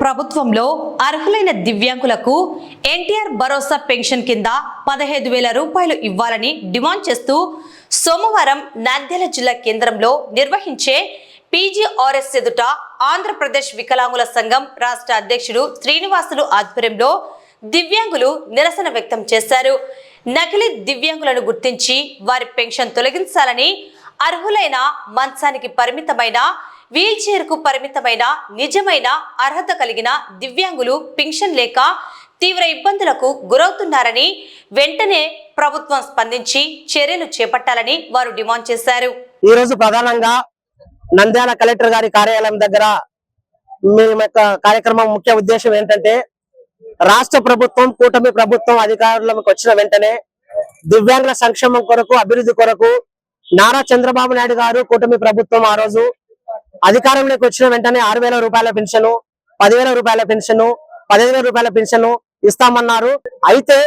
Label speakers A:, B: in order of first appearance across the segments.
A: ప్రభుత్వంలో అర్హులైన దివ్యాంగులకు ఎన్టీఆర్ భరోసా పెన్షన్ కింద 15,000 రూపాయలు ఇవ్వాలని డిమాండ్ చేస్తూ సోమవారం నంద్యాల జిల్లా కేంద్రంలో నిర్వహించే పీజీఆర్ఎస్ ఎదుట ఆంధ్రప్రదేశ్ వికలాంగుల సంఘం రాష్ట్ర అధ్యక్షుడు శ్రీనివాసులు ఆధ్వర్యంలో దివ్యాంగులు నిరసన వ్యక్తం చేశారు. నకిలీ దివ్యాంగులను గుర్తించి వారి పెన్షన్ తొలగించాలని, అర్హులైన మంచానికి పరిమితమైన వీల్ చైర్ కు పరిమితమైన నిజమైన అర్హత కలిగిన దివ్యాంగులు పెన్షన్ లేక తీవ్ర ఇబ్బందులకు గురవుతున్నారని వెంటనే ప్రభుత్వం స్పందించి చర్యలు చేపట్టాలని వారు డిమాండ్ చేశారు.
B: ఈ రోజు ప్రధానంగా నంద్యాల కలెక్టర్ గారి కార్యాలయం దగ్గర మేము కార్యక్రమం ముఖ్య ఉద్దేశం ఏంటంటే, రాష్ట్ర ప్రభుత్వం కూటమి ప్రభుత్వం అధికారంలోకి వచ్చిన వెంటనే దివ్యాంగుల సంక్షేమం కొరకు, అభివృద్ధి కొరకు నారా చంద్రబాబు నాయుడు గారు కూటమి ప్రభుత్వం ఆ రోజు అధికారంలోకి వచ్చిన వెంటనే 6,000 రూపాయల పెన్షన్, 10,000 రూపాయల పెన్షన్, 15,000 రూపాయల పెన్షన్ ఇస్తామన్నారు. అయితే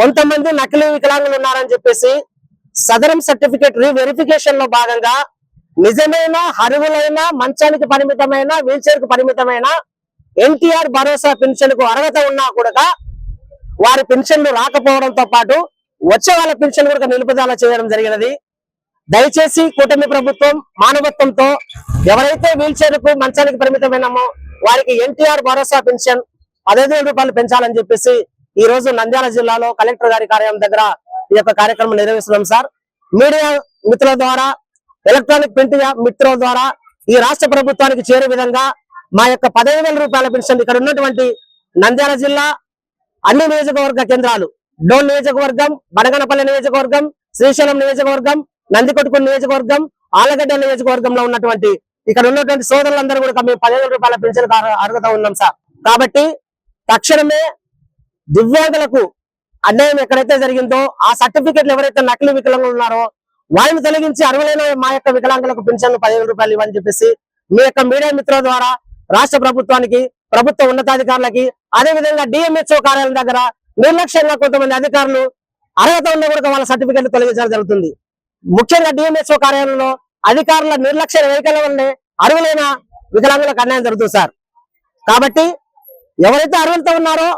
B: కొంతమంది నకిలీ వికలాంగులు ఉన్నారని చెప్పేసి సదరం సర్టిఫికేట్ రీవెరిఫికేషన్ లో భాగంగా నిజమైన అర్హులైన మంచానికి పరిమితమైన వీల్ చైర్ కు పరిమితమైన ఎన్టీఆర్ భరోసా పెన్షన్ కు అర్హత ఉన్నా కూడా వారి పెన్షన్లు రాకపోవడంతో పాటు వచ్చే వాళ్ళ పెన్షన్ కూడా నిలుపుదల చేయడం జరిగినది. దయచేసి కూటమి ప్రభుత్వం మానవత్వంతో ఎవరైతే వీల్ చైర్ కు మంచానికి పరిమితమైనామో వారికి ఎన్టీఆర్ భరోసా పెన్షన్ 15,000 రూపాయలు పెంచాలని చెప్పేసి ఈ రోజు నంద్యాల జిల్లాలో కలెక్టర్ గారి కార్యాలయం దగ్గర ఈ యొక్క కార్యక్రమం నిర్వహిస్తున్నాం సార్. మీడియా మిత్రుల ద్వారా, ఎలక్ట్రానిక్ ప్రింట్ మిత్రుల ద్వారా ఈ రాష్ట్ర ప్రభుత్వానికి చేరే విధంగా మా యొక్క 15,000 రూపాయల పెన్షన్ ఇక్కడ ఉన్నటువంటి నంద్యాల జిల్లా అన్ని నియోజకవర్గ కేంద్రాలు, డోన్ నియోజకవర్గం, బనగనపల్లి నియోజకవర్గం, శ్రీశైలం నియోజకవర్గం, నందికొట్కూరు నియోజకవర్గం, ఆలగడ్డ నియోజకవర్గంలో ఉన్నటువంటి ఇక్కడ ఉన్నటువంటి సోదరులందరూ కూడా మేము 15,000 రూపాయల పెన్షన్ అర్హత ఉన్నాం సార్. కాబట్టి తక్షణమే దివ్యాంగులకు అన్యాయం ఎక్కడైతే జరిగిందో ఆ సర్టిఫికెట్లు ఎవరైతే నకిలీ వికలాంగులు ఉన్నారో వారిని తొలగించి అర్హులైన మా యొక్క వికలాంగులకు పెన్షన్లు 15,000 రూపాయలు ఇవ్వని చెప్పేసి మీ యొక్క మీడియా మిత్రుల ద్వారా రాష్ట్ర ప్రభుత్వానికి, ప్రభుత్వ ఉన్నతాధికారులకి, అదేవిధంగా డిఎంహెచ్ఓ కార్యాలయం దగ్గర నిర్లక్ష్యంగా కొంతమంది అధికారులు అర్హత ఉన్న కూడా వాళ్ళ సర్టిఫికెట్లు తొలగించడం జరుగుతుంది. ముఖ్యంగా డిఎంహెచ్ఓ కార్యాలయంలో అధికారుల నిర్లక్ష్య వైఖరి వల్లనే అర్హులైన వికలాంగులకు అన్యాయం జరుగుతుంది సార్. కాబట్టి ఎవరైతే అర్హులతో ఉన్నారో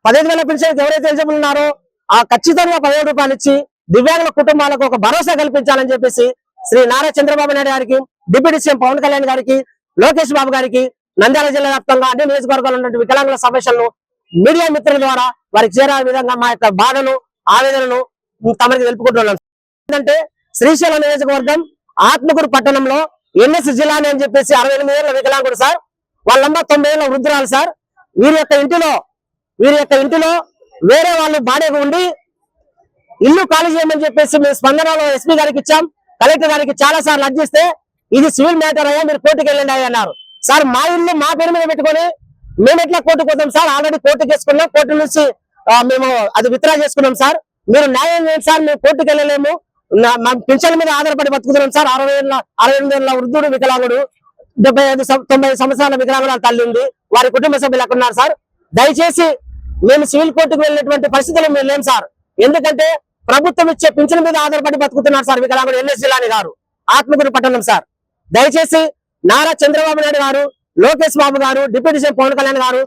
B: 15,000 పెన్షన్ ఎవరైతే ఎలిజిబుల్ ఉన్నారో ఆ ఖచ్చితంగా 15,000 రూపాయలు ఇచ్చి దివ్యాంగుల కుటుంబాలకు ఒక భరోసా కల్పించాలని చెప్పేసి శ్రీ నారా చంద్రబాబు నాయుడు గారికి, డిప్యూటీ సీఎం పవన్ కళ్యాణ్ గారికి, లోకేష్ బాబు గారికి, నంద్యాల జిల్లా వ్యాప్తంగా అన్ని నియోజకవర్గాలు ఉన్నటువంటి వికలాంగుల సమస్యలను మీడియా మిత్రుల ద్వారా వారికి చేరే విధంగా మా యొక్క బాధను, ఆవేదనను తమకి తెలుపుకుంటున్నాం. ఏంటంటే శ్రీశైలం నియోజకవర్గం ఆత్మకూరు పట్టణంలో ఎన్ఎస్ జిల్లాని అని చెప్పేసి 68 ఏళ్ల వికలాంగుడు సార్, వాళ్ళమ్మ 90 ఏళ్ల వృద్ధురాలు సార్. వీరి యొక్క ఇంటిలో వేరే వాళ్ళు బాడీగా ఉండి ఇల్లు ఖాళీ చేయమని చెప్పేసి మేము స్పందనలో ఎస్పీ గారికి ఇచ్చాం, కలెక్టర్ గారికి చాలా సార్లు అర్జిస్తే ఇది సివిల్ మ్యాటర్ అయ్యా, మీరు కోర్టుకు వెళ్ళండి అన్నారు. సార్ మా ఇల్లు మా పేరు మీద పెట్టుకొని మేము ఎట్లా కోర్టుకు పోతాం సార్? ఆల్రెడీ కోర్టుకు వేసుకున్నాం, కోర్టు నుంచి మేము అది విత్డ్రా చేసుకున్నాం సార్. మీరు న్యాయం చేయండి సార్, మేము కోర్టుకు వెళ్ళలేము, పెన్షన్ మీద ఆధారపడి బతుకుతున్నాం సార్. 68 ఏళ్ల వృద్ధుడు వికలాంగుడు, 75-90 సంవత్సరాల వికలాంగుడు తల్లి ఉంది, వారి కుటుంబ సభ్యులు ఎక్కడ ఉన్నారు సార్? దయచేసి మేము సివిల్ కోర్టుకు వెళ్ళినటువంటి పరిస్థితులు మేము లేం సార్. ఎందుకంటే ప్రభుత్వం ఇచ్చే పెన్షన్ మీద ఆధారపడి బతుకుతున్నారు సార్ వికలాంగుడు ఎన్ఎస్ జిల్లాని గారు, ఆత్మకూరు పట్టణం సార్. దయచేసి నారా చంద్రబాబు నాయుడు గారు, లోకేష్ బాబు గారు, డిప్యూటీ సీఎం పవన్ కళ్యాణ్ గారు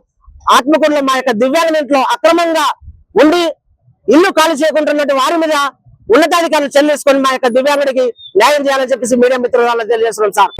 B: ఆత్మకూరులో మా యొక్క దివ్యాంగుల ఇంట్లో అక్రమంగా ఉండి ఇల్లు ఖాళీ చేయకుంటున్నట్టు వారి మీద ఉన్నతాధికారులు చెల్లేసుకొని మా యొక్క దివ్యాంగుడికి న్యాయం చేయాలని చెప్పేసి మీడియా మిత్రులు తెలియజేస్తున్నాం సార్.